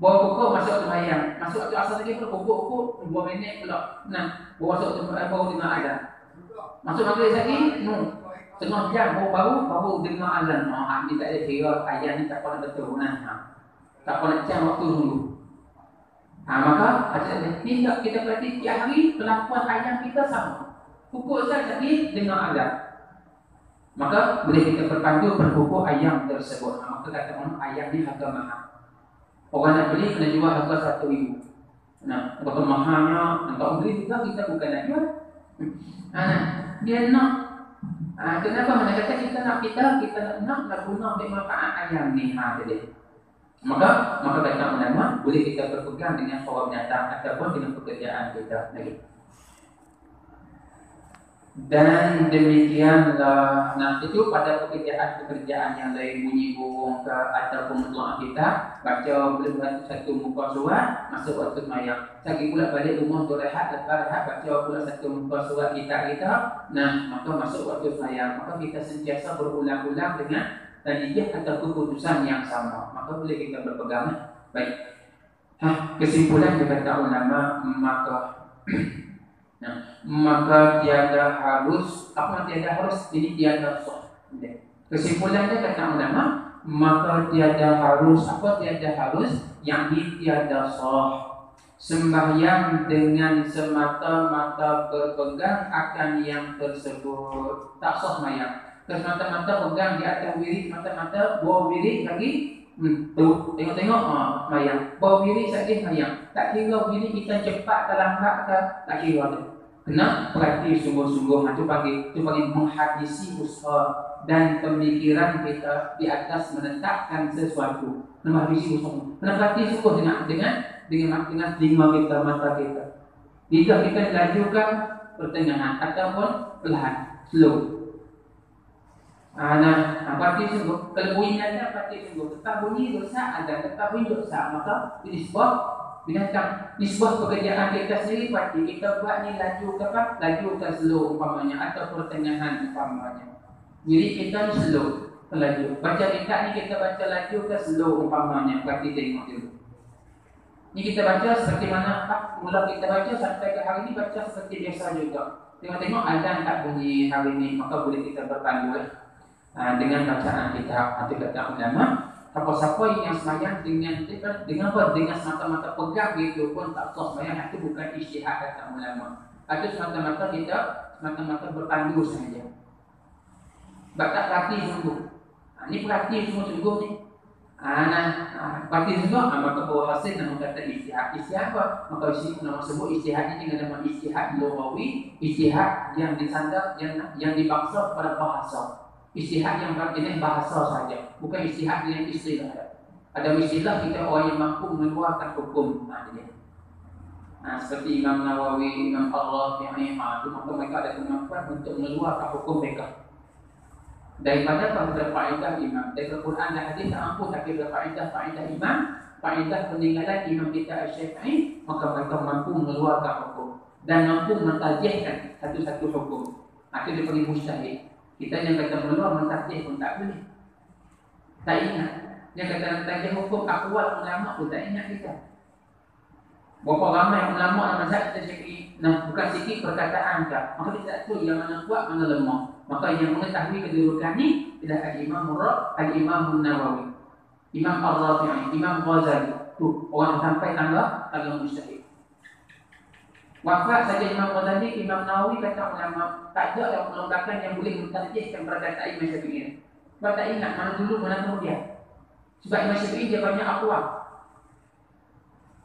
Bawa pokok masuk sembahyang, masuk waktu asal lagi pun pokok 2 minit pula. Bawa masuk sembahyang baru 5 azan. Masuk maghrib lagi, Tengah jam baru dengar azan. Dia tak ada kira ayat ni tak pernah betul tak pernah jam waktu dulu. Maka ni tak kita berarti tiap hari kelakuan ayam kita sama. Pukul saja ni dengar azan. Maka boleh kita berpandu berpupuk ayam tersebut. Maka kata orang ayam ni harga mahal. Orang nak beli kena jual harga 1,000. Berapa mahalnya, tak beli juga kita bukan nak jual. Dia nak. Kenapa? Mana kata kita nak nak guna untuk manfaat ayam ni. Jadi. Maka kata ulama boleh kita berpegang dengan korban binatang ataupun dengan pekerjaan kita lagi. Dan demikianlah. Itu pada pekerjaan yang lain, bunyi burung ke ataupun mutlak kita baca belum satu muka surat masuk waktu sembahyang. Lagi pula balik rumah untuk lepas rehat baca pula satu muka surat kita. Maka masuk waktu sembahyang. Maka kita sentiasa berulang-ulang dengan natijah atau keputusan yang sama. Maka boleh kita berpegang. Baik. Kesimpulan dia kata ulama maka tiada harus ini tiada sah. Kesimpulan dia kata ulama maka tiada harus yang ini tiada sah sembahyang dengan semata-mata berpegang akan yang tersebut. Tak sah sembahyang semata-mata pegang di atas wirid, semata-mata bawa wirid lagi tengok sembahyang, bawa wirid lagi sembahyang. Tak kira wirid kita cepat ke lambat ke, tak kira dia. Kena perhati sungguh-sungguh. Itu panggil menghadisi usaha dan pemikiran kita di atas menetapkan sesuatu. Kena hadisi usaha. Kena perhati sungguh dengan telinga kita, mata kita. Jika kita lajukan pertengahan ataupun perlahan, slow. Perhati sungguh. Kalau bunyi ada, perhati sungguh. Tetap bunyi dosa ada, tetap bunyi dosa. Maka ini sebuah binatang. Ini sebuah pekerjaan kita sendiri. Perhati kita buat ni laju ke apa? Laju ke slow umpamanya atau pertengahan umpamanya. Jadi kita ni slow laju. Baca kitab ni kita baca laju ke slow umpamanya. Perhati tengok dulu. Ni kita baca seperti mana mula kita baca sampai ke hari ni baca seperti biasa juga. Tengok-tengok azan tak bunyi hari ni, maka boleh kita berpandu dengan bacaan kita. Hati kata ulama, siapa-siapa yang sembahyang dengan semata-mata pegang itu pun tak sah sembahyang. Itu bukan ijtihad kata ulama. Itu semata-mata kita berpandu saja. Tak perhati sungguh. Ini perhati sungguh-sungguh ni. Perhati sungguh, maka bawa hasil nama kata ijtihad. Ijtihad apa? Maka nama sebut ijtihad ini dengan nama ijtihad lughawi, ijtihad yang disandar yang dibangsa pada bahasa. Ijtihad yang berjenis bahasa saja, bukan ijtihad dengan istilah. Ada istilah kita orang yang mampu mengeluarkan hukum. Seperti Imam Nawawi, Imam Ar-Rafi'i, maka mereka ada kemampuan untuk mengeluarkan hukum mereka. Daripada faedah imam, dari Al-Quran dan hadis tak mampu, tapi faedah imam, faedah peninggalan imam kita Asy-Syafi'i, maka mereka mampu mengeluarkan hukum dan mampu mentajihkan satu-satu hukum. Itu dipanggil mujtahid. Kita yang kata meluar mentajih pun tak boleh. Tak ingat. Yang kata mentajih hukum akwal ulama pun tak ingat kita. Berapa ramai ulama dalam mazhab kita Syafi'i. Bukan sikit perkataan tak. Maka kita tak tahu yang mana kuat, mana lemah. Maka yang mengetahui kedudukan ni adalah Al-Imam Nawawi, Imam Ar-Rafi'i, Imam Ghazali. Tu orang sampai tangga mujtahid. Wafat saja Imam Ghazali, Imam Nawawi kata ulama tak ada yang melonggarkan yang boleh mentarjihkan perkataan Imam Syafi'i. Sebab tak ingat mana dulu mana kemudian. Sebab Imam Syafi'i dia banyak aqwal.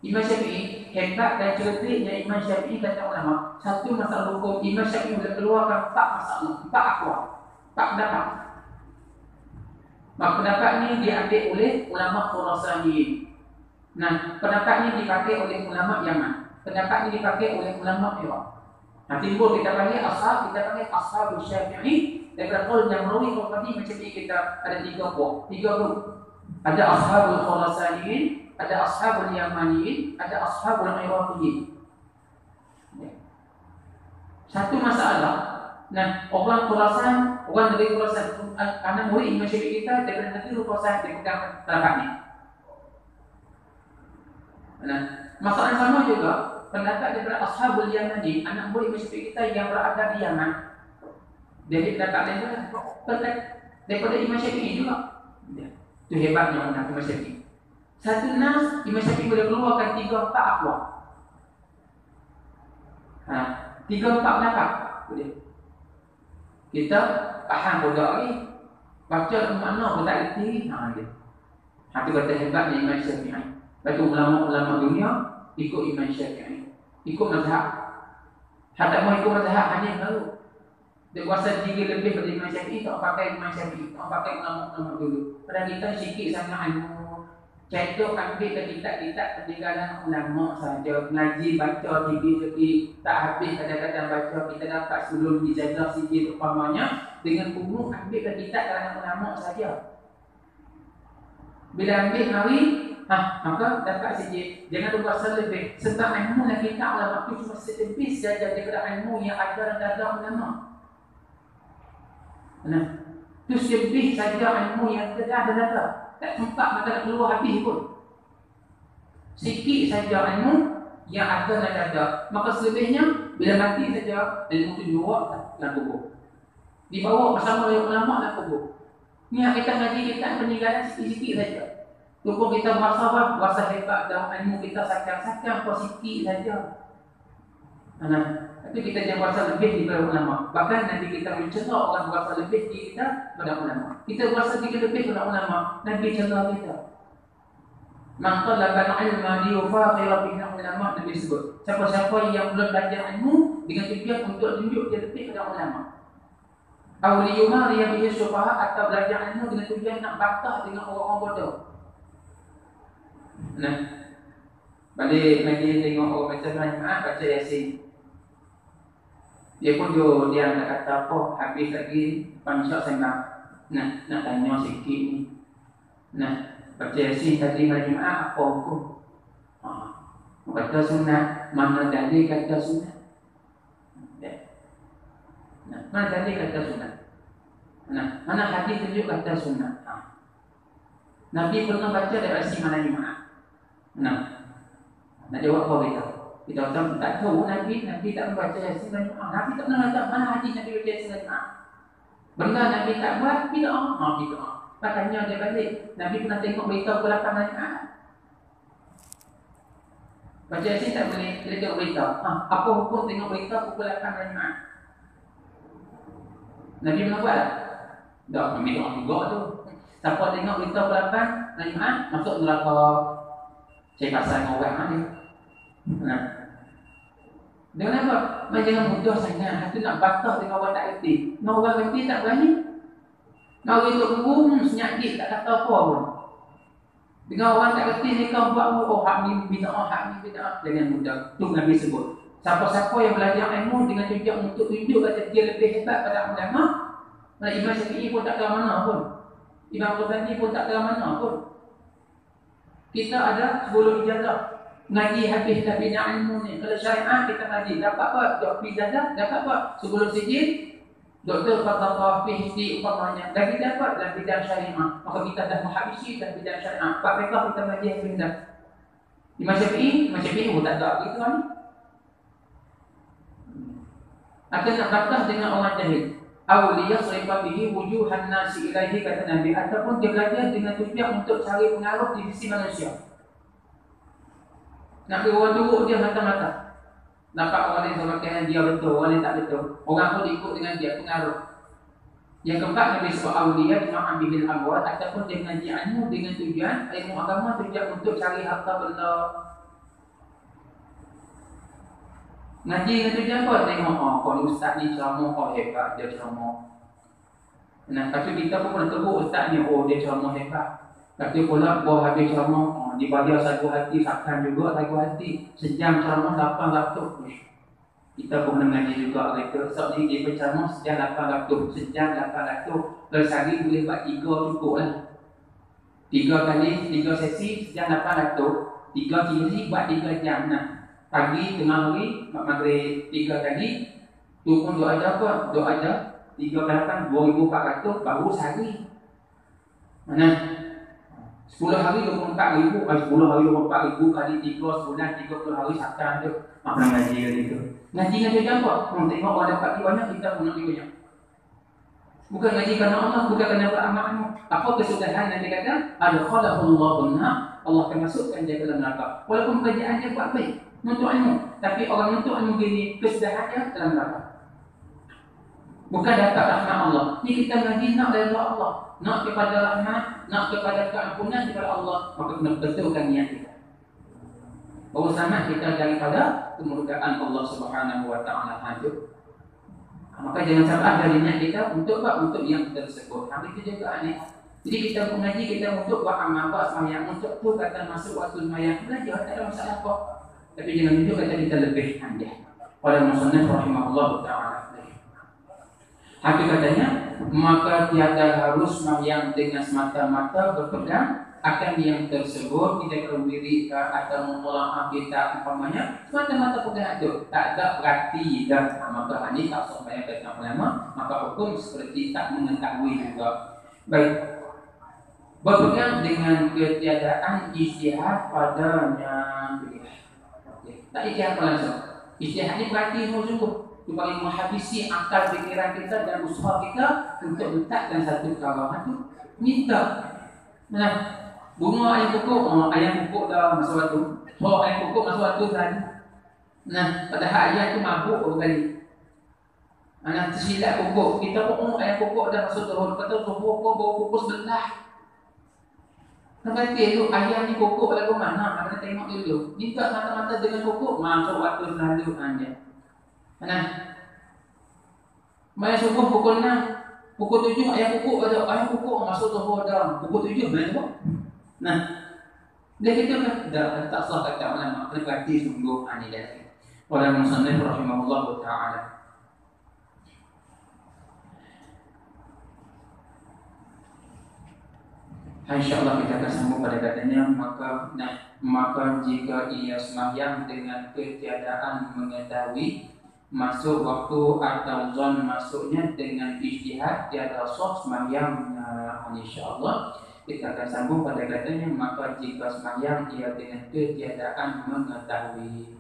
Imam Syafi'i hebat dan ceriknya Imam Syafi'i kata ulama, satu masalah hukum Imam Syafi'i boleh keluarkan 4 masalah, 4 aqwal, 4 pendapat. Maka pendapat ni diambil oleh ulama Khurasaniyin. Pendapat ni dipakai oleh ulama Yaman. Pendapat ini dipakai oleh ulama Iraq. Timbul kita panggil ashabus Syafi'i. Daripada qaul yang merawi kalau tadi macam ni kita ada 3 grup. Ada ashabul Khurasaniyin, ada ashabul Yamaniyin, ada ashabul Iraqiyin. Satu masalah. Orang Khurasan, orang dari Khurasan, karena murid Imam Syafi'i kita daripada negeri Khurasan dia pegang pendapat ni. Masalah yang sama juga pendapat daripada ashabul Yamani, anak murid Imam Syafi'i kita yang berada di Yaman. Dia dapat level daripada Imam Syafi'i juga. Itu hebatnya orang Imam Syafi'i. Satu nas Imam Syafi'i boleh keluarkan 3-4 aqwal. 3-4 pendapat boleh. Kita faham bodoh ni, baca makna pun tak reti. Dia. Itu kata hebatnya Imam Syafi'i. Lepas tu ulama-ulama dunia ikut Imam Syafi'i, ikut mazhab. Hatta mau ikut mazhab hanya baru. Dia kuasa 3 lebih pada Imam Syafi'i, tak pakai Imam Syafi'i, tak pakai ulama-ulama dulu. Padahal kita sikit sangat ilmu. Contoh ambil ke kitab-kitab peninggalan ulama saja, ngaji baca sikit-sikit, tak habis kadang-kadang baca, kita dapat sebelum dijajah sikit umpamanya, dengan umum ambil ke kitab kalangan ulama saja. Bila ambil hari, maka dapat sikit. Jangan tu kuasa lebih. Sebab ilmu dan kitab ulama itu cuma setipis saja daripada ilmu yang ada dalam ulama. Itu lebih saja ilmu yang ada. Tak sempat maka nak keluar habis pun. Sikit saja ilmu yang ada dan ada. Maka selebihnya bila mati saja ilmu itu dibawa dalam kubur. Dibawa bersama dengan ulama dalam kubur. Ni kita ngaji kita peninggalan sikit-sikit saja. Walaupun kita berasa hebat dalam ilmu kita sakang-sakang kau sikit saja. Itu kita jangan berasa lebih daripada ulama. Bahkan Nabi kita mencela orang berasa lebih di kita pada ulama. Kita berasa kita lebih pada ulama, Nabi cela kita. Man talaba al-ilma liyufaqira bihi ulama, Nabi sebut. Siapa-siapa yang belum belajar ilmu dengan tujuan untuk tunjuk dia lebih pada ulama. Aw liyumari bihi syufaha, atau belajar ilmu dengan tujuan nak bantah dengan orang-orang bodoh. Balik lagi tengok orang baca jemaah baca Yasin. Dia pun dia nak kata apa, habis lagi pancak sembang. Nak tanya sikit ni. Baca Yasin tadi malam Jumaat apa hukum? Kata sunat, mana dalil kata sunat? Mana dalil kata sunat? Mana hadis tunjuk kata sunat? Nabi pernah baca dari Yasin malam Jumaat. Nak jawab apa kita? Kita tak tahu Nabi tak membaca Yasin dan Jumaat. Nabi tak pernah baca, mana hadis Nabi baca Yasin dan Jumaat? Benda Nabi tak buat, bid'ah. Bid'ah. Tanya dia balik, Nabi pernah tengok berita pukul 8 dan Jumaat? Baca Yasin tak boleh, kita tengok berita. Apa hukum tengok berita pukul 8 dan Jumaat? Nabi pernah buat tak? Tak, bid'ah juga tu. Siapa tengok berita pukul 8 dan Jumaat, masuk neraka. Saya pasal dengan orang ni. Dengan apa? Jangan mudah sangat. Hati nak bantah dengan orang tak reti. Orang reti tak berani. Mari untuk guru senyakit tak kata apa pun. Dengan orang tak reti ni kau buat hak ni bid'ah, hak ni bid'ah. Jangan mudah. Tu Nabi sebut. Siapa-siapa yang belajar ilmu dengan tujuan untuk tunjuk kata dia lebih hebat pada ulama, Imam Syafi'i pun tak tahu mana pun. Imam Ghazali pun tak tahu mana pun. Kita ada sebelum ijazah ngaji habis dah bina ilmu ni. Kalau syariah kita ngaji dapat apa? Doktor ijazah dapat apa? Sebelum sijil doktor fatwa PhD umpamanya dah kita dapat dalam bidang syariah. Maka kita dah menghabisi dalam bidang syariah. Pak mereka kita ngaji habis dah. Imam Syafi'i pun tak tahu gitu kan. Akan nak bantah dengan orang jahil. Aw liyasrifa bihi wujuhan nasi ilaihi, kata Nabi, ataupun dia belajar dengan tujuan untuk cari pengaruh di sisi manusia. Nak orang turut dia mata-mata. Nampak orang lain semakin dia betul, orang lain tak betul. Orang pun ikut dengan dia, pengaruh. Yang keempat, Nabi sebut awliya jama'an bihil amwal, ataupun dia mengaji ilmu dengan tujuan ilmu agama, tujuan untuk cari harta benda. Ngaji dengan tujuan apa? Tengok, kau ni ustaz ni ceramah, hebat dia ceramah. Lepas tu kita pun pernah tegur ustaz ni, dia ceramah hebat. Lepas tu pula, habis ceramah, dibayar sagu hati, sakkan juga sagu hati. Sejam ceramah 800. Kita pun pernah mengaji juga kata, sebab ni dia berceramah sejam 800. Sejam 800. Kalau sehari boleh buat 3 cukup lah. 3 kali, 3 sesi, sejam 800. 3 sesi buat 3 jam. Pagi, tengah hari, maghrib 3 kali. Tu pun doa aja apa? Doa aja 3 kali 8, 2,400 baru sehari. Mana? 10 hari 24,000, 10 hari 24,000 kali 3 sebulan 30 hari saktan tu. Mak nak ngaji kali tu. Ngaji dengan tujuan apa? Tengok orang dapat banyak, kita pun nak banyak. Bukan ngaji karena Allah, bukan karena beramalmu. Apa kesudahan Nabi kata? Adkhalahullahu an-nar. Allah akan masukkan dia ke dalam neraka. Walaupun kerjaannya buat baik, menuntut ilmu, tapi orang menuntut ilmu gini kesudahannya dalam neraka. Bukan dapat rahmat Allah. Ni kita ngaji nak redha Allah, nak kepada rahmat, nak kepada keampunan daripada Allah, maka kena betulkan niat kita. Bahawa sama kita daripada kemurkaan Allah Subhanahu wa taala hancur. Maka jangan salah dari niat kita untuk apa? Untuk yang tersebut. Hal itu juga aneh. Jadi kita mengaji, kita untuk buat amal apa sembahyang, untuk tu kata masuk waktu sembahyang belajar, tak ada masalah apa. Tapi jangan tunjuk kata kita lebih anjah. Oleh musannaf rahimahullah taala. Hakikatnya maka tiada harus sembahyang dengan semata-mata berpegang akan yang tersebut, tidak berdiri atau memulangkan kita umpamanya semata-mata pegang itu tak ada berarti dan maka ini tak sampai ke ulama, maka hukum seperti tak mengetahui juga. Baik, berpegang dengan ketiadaan ijtihad padanya. Tak ijtihad langsung. Ijtihad ini berarti sungguh supaya menghabisi akal pikiran kita dan usaha kita untuk letakkan satu perkara itu minta. Nah, bunga ayam pokok, ayam pokok dah masa waktu. So ayam pokok masa waktu tadi. Nah, padahal ayam tu mabuk baru kali. Anak tersilap pokok. Kita pun ayam pokok dah masuk turun. Kata tu pokok baru pokok sebelah. Nanti tu ayam ni pokok lagu mana? Kita tengok dulu. Minta mata-mata dengan pokok masuk waktu selalu aja. Nah, maya subuh pukul 6, pukul 7 ayam pokok ada. Ayam pokok masuk turun dah. Pukul 7 mana tu? Nah, dia kata dah tak sah kata ulama, kena berarti sungguh ani dah. Oleh musannaf rahimahullah taala. Insyaallah kita akan sambung pada katanya maka jika ia sembahyang dengan ketiadaan mengetahui masuk waktu atau zon masuknya dengan ijtihad tiada sah sembahyangnya. Insyaallah kita akan sambung pada katanya maka jika sembahyang ia dengan ketiadaan mengetahui.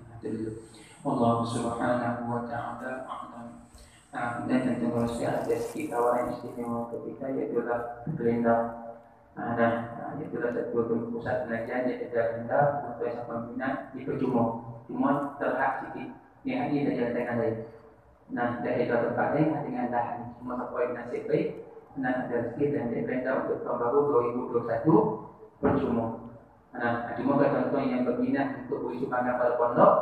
Allah Subhanahu wa taala a'lam. Dan tentu harus ada sedikit tawaran istimewa ketika yaitu Belinda. Itulah satu pusat belajar di Belinda untuk yang pembina di Percuma. Cuma terhad sikit. Yang ini dah jalan tengah lain. Nah, dari dua tempat lain dengan lahan semua sampai nasib baik. Nah, ada sikit dan Belinda untuk tahun baru 2021 Percuma. Nah, cuma kalau tuan yang berminat untuk beri sumbangan pada pondok,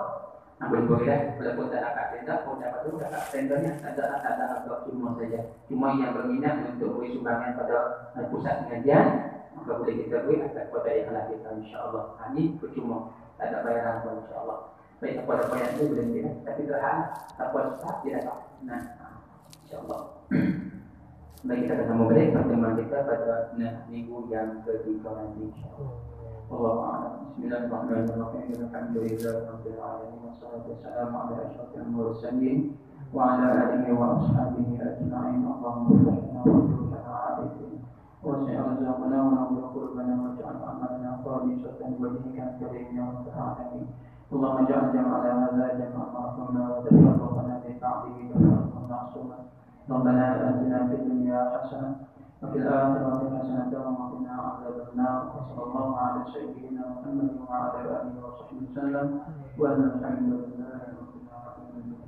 boleh dah. Walaupun tak dapat tenda, pun dapat tu dapat tendanya. Tak ada apa cuma saja. Cuma yang berminat untuk beri sumbangan pada pusat pengajian, maka boleh kita beri atas kota yang telah kita insya-Allah. Ini percuma, tak ada bayaran pun insya-Allah. Baik apa yang itu boleh tidak, tapi terhad apa susah tidak tahu. Nah, insya-Allah. Baik, kita akan memulai pertemuan kita pada minggu yang ketiga nanti insya-Allah. والله أعلم. بسم الله الرحمن الرحيم. الحمد لله رب العالمين والصلاة والسلام على أشرف المرسلين وعلى آله وأصحابه أجمعين. اللهم اغفر وارزقنا عافية وسع رزقنا ونور قلوبنا واجعل أعمالنا خالصة لوجهك الكريم يا رب العالمين. اللهم اجعل جمعنا هذا جمعا مرحوما وتفرقنا من بعده تفرقا معصوما. ربنا آتنا في الدنيا حسنة وفي الآخرة حسنة وقنا عذاب النار. وصلى الله على سيدنا محمد وعلى آله وصحبه وسلم والحمد لله رب العالمين.